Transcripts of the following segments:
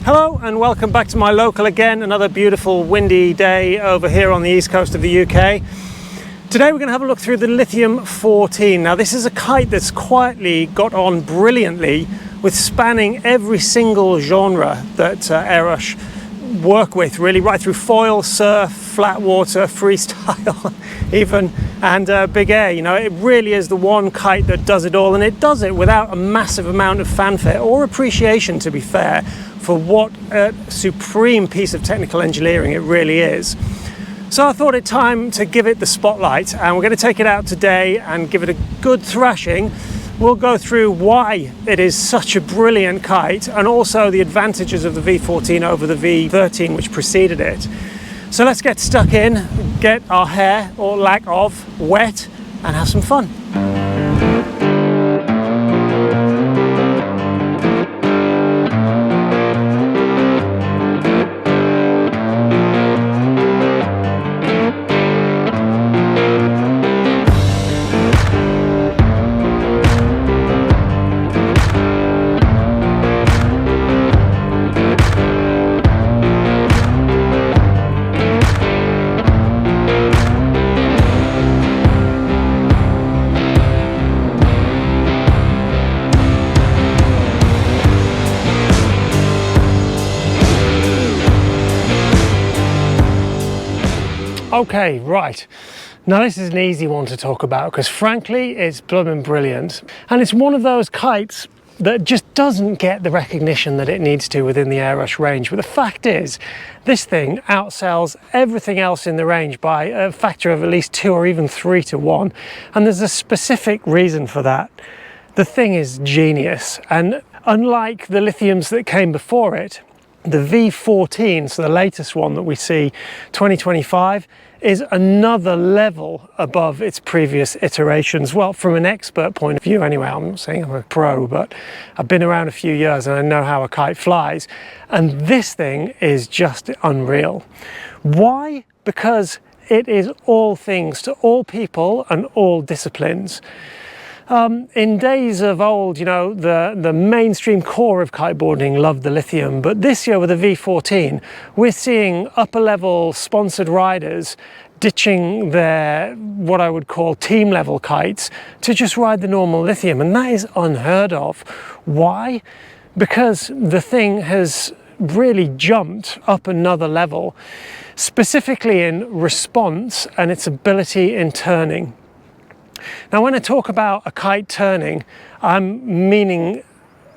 Hello and welcome back to my local again, another beautiful windy day over here on the east coast of the UK. Today we're going to have a look through the Lithium 14. Now this is a kite that's quietly got on brilliantly with spanning every single genre that Airush work with, really, right through foil, surf, flat water, freestyle even, and big air. You know, it really is the one kite that does it all, and it does it without a massive amount of fanfare or appreciation, to be fair, for what a supreme piece of technical engineering it really is. So I thought it time to give it the spotlight, and we're going to take it out today and give it a good thrashing. We'll go through why it is such a brilliant kite and also the advantages of the V14 over the V13 which preceded it. So let's get stuck in, get our hair, or lack of, wet, and have some fun. Okay, right. Now this is an easy one to talk about because frankly it's blooming brilliant, and it's one of those kites that just doesn't get the recognition that it needs to within the Airush range. But the fact is, this thing outsells everything else in the range by a factor of at least 2 or even 3 to 1, and there's a specific reason for that. The thing is genius, and unlike the lithiums that came before it, the V14, so the latest one that we see, 2025, is another level above its previous iterations. Well, from an expert point of view anyway. I'm not saying I'm a pro, but I've been around a few years and I know how a kite flies. And this thing is just unreal. Why? Because it is all things to all people and all disciplines. In days of old, you know, the mainstream core of kiteboarding loved the Lithium, but this year with the V14, we're seeing upper level sponsored riders ditching their, what I would call team level kites, to just ride the normal Lithium, and that is unheard of. Why? Because the thing has really jumped up another level, specifically in response and its ability in turning. Now, when I talk about a kite turning, I'm meaning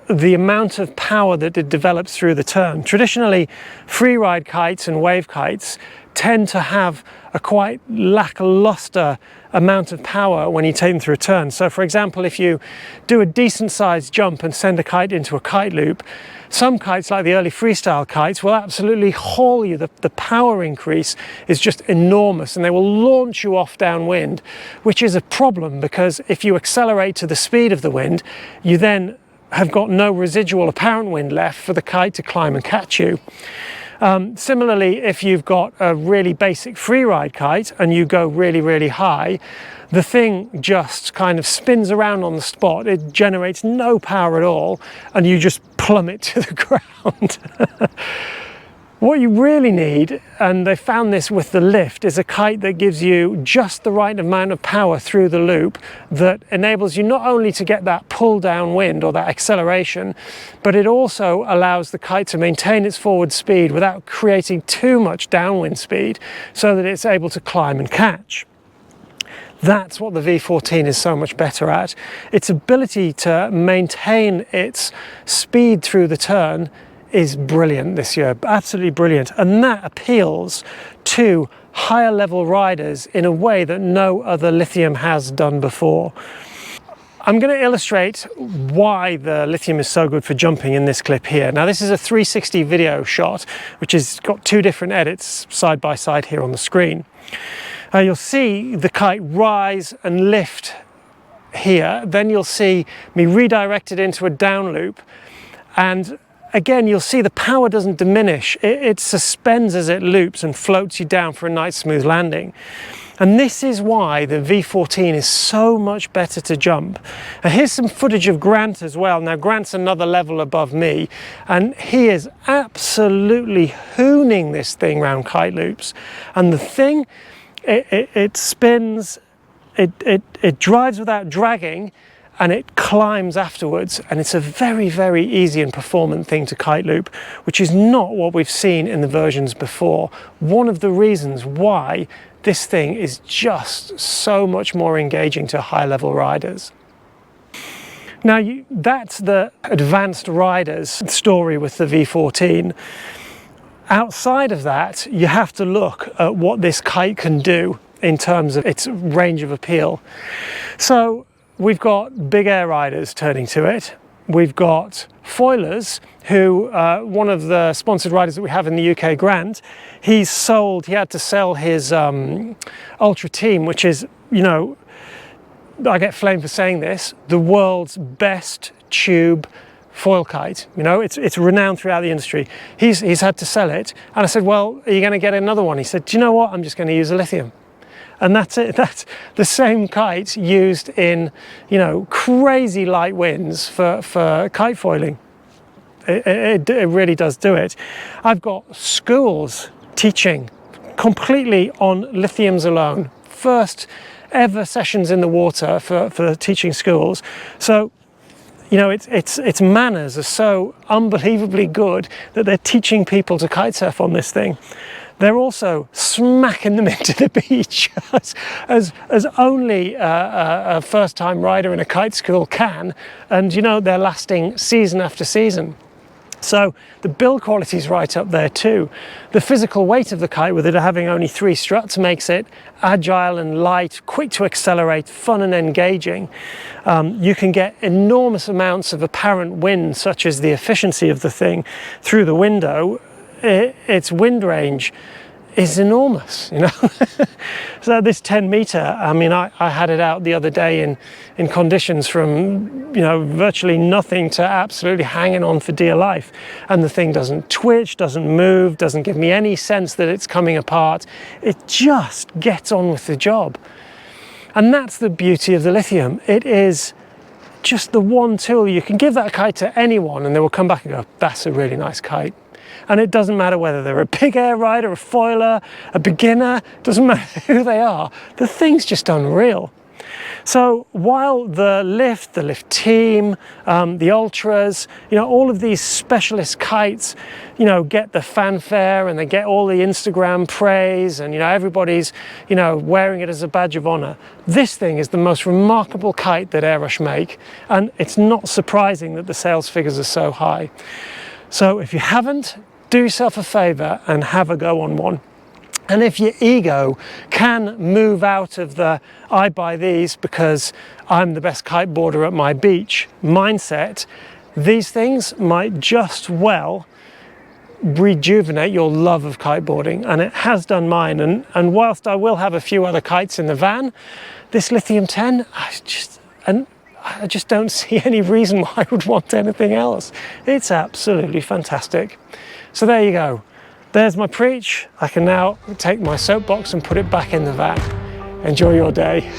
the amount of power that it develops through the turn. Traditionally, freeride kites and wave kites tend to have a quite lackluster amount of power when you take them through a turn. So for example, if you do a decent sized jump and send a kite into a kite loop, some kites, like the early freestyle kites, will absolutely haul you. The power increase is just enormous, and they will launch you off downwind, which is a problem because if you accelerate to the speed of the wind, you then have got no residual apparent wind left for the kite to climb and catch you. Similarly, if you've got a really basic freeride kite and you go really, really high, the thing just kind of spins around on the spot. It generates no power at all, and you just plummet to the ground. What you really need, and they found this with the lift, is a kite that gives you just the right amount of power through the loop that enables you not only to get that pull downwind or that acceleration, but it also allows the kite to maintain its forward speed without creating too much downwind speed so that it's able to climb and catch. That's what the V14 is so much better at. Its ability to maintain its speed through the turn is brilliant this year, absolutely brilliant, and that appeals to higher level riders in a way that no other Lithium has done before. I'm going to illustrate why the Lithium is so good for jumping in this clip here. Now this is a 360 video shot, which has got 2 different edits side by side here on the screen. You'll see the kite rise and lift here, then you'll see me redirect it into a down loop, and again, you'll see the power doesn't diminish. It suspends as it loops and floats you down for a nice smooth landing. And this is why the V14 is so much better to jump. And here's some footage of Grant as well. Now Grant's another level above me, and he is absolutely hooning this thing round kite loops. And the thing, it spins, it drives without dragging, and it climbs afterwards, and it's a very, very easy and performant thing to kite loop, which is not what we've seen in the versions before. One of the reasons why this thing is just so much more engaging to high level riders. Now that's the advanced riders story with the V14. Outside of that, you have to look at what this kite can do in terms of its range of appeal. So we've got big air riders turning to it. We've got foilers, who, one of the sponsored riders that we have in the UK, Grant, he had to sell his Ultra Team, which is, you know, I get flamed for saying this, the world's best tube foil kite. You know, it's renowned throughout the industry. He's had to sell it. And I said, well, are you going to get another one? He said, do you know what? I'm just going to use a lithium. And that's it. That's the same kite used in, you know, crazy light winds for kite foiling. It really does do it. I've got schools teaching completely on lithiums alone. First ever sessions in the water for teaching schools. So, you know, its manners are so unbelievably good that they're teaching people to kite surf on this thing. They're also smacking them into the beach as only a first-time rider in a kite school can, and you know, they're lasting season after season. So the build quality is right up there too. The physical weight of the kite, with it having only 3 struts, makes it agile and light, quick to accelerate, fun and engaging. You can get enormous amounts of apparent wind, such as the efficiency of the thing, through the window. Its wind range is enormous, you know. So this 10 meter, I mean, I had it out the other day in conditions from, you know, virtually nothing to absolutely hanging on for dear life, and the thing doesn't twitch, doesn't move, doesn't give me any sense that it's coming apart. It just gets on with the job. And that's the beauty of the lithium. It is just the one tool. You can give that kite to anyone and they will come back and go, that's a really nice kite. And it doesn't matter whether they're a big air rider, a foiler, a beginner, doesn't matter who they are. The thing's just unreal. So while the lift team, the ultras, you know, all of these specialist kites, you know, get the fanfare and they get all the Instagram praise, and you know, everybody's, you know, wearing it as a badge of honor. This thing is the most remarkable kite that Airush make, and it's not surprising that the sales figures are so high. So if you haven't, do yourself a favor and have a go on one. And if your ego can move out of the I buy these because I'm the best kiteboarder at my beach mindset, these things might just well rejuvenate your love of kiteboarding, and it has done mine. And whilst I will have a few other kites in the van, this Lithium 10, I just don't see any reason why I would want anything else. It's absolutely fantastic. So there you go. There's my preach. I can now take my soapbox and put it back in the van. Enjoy your day.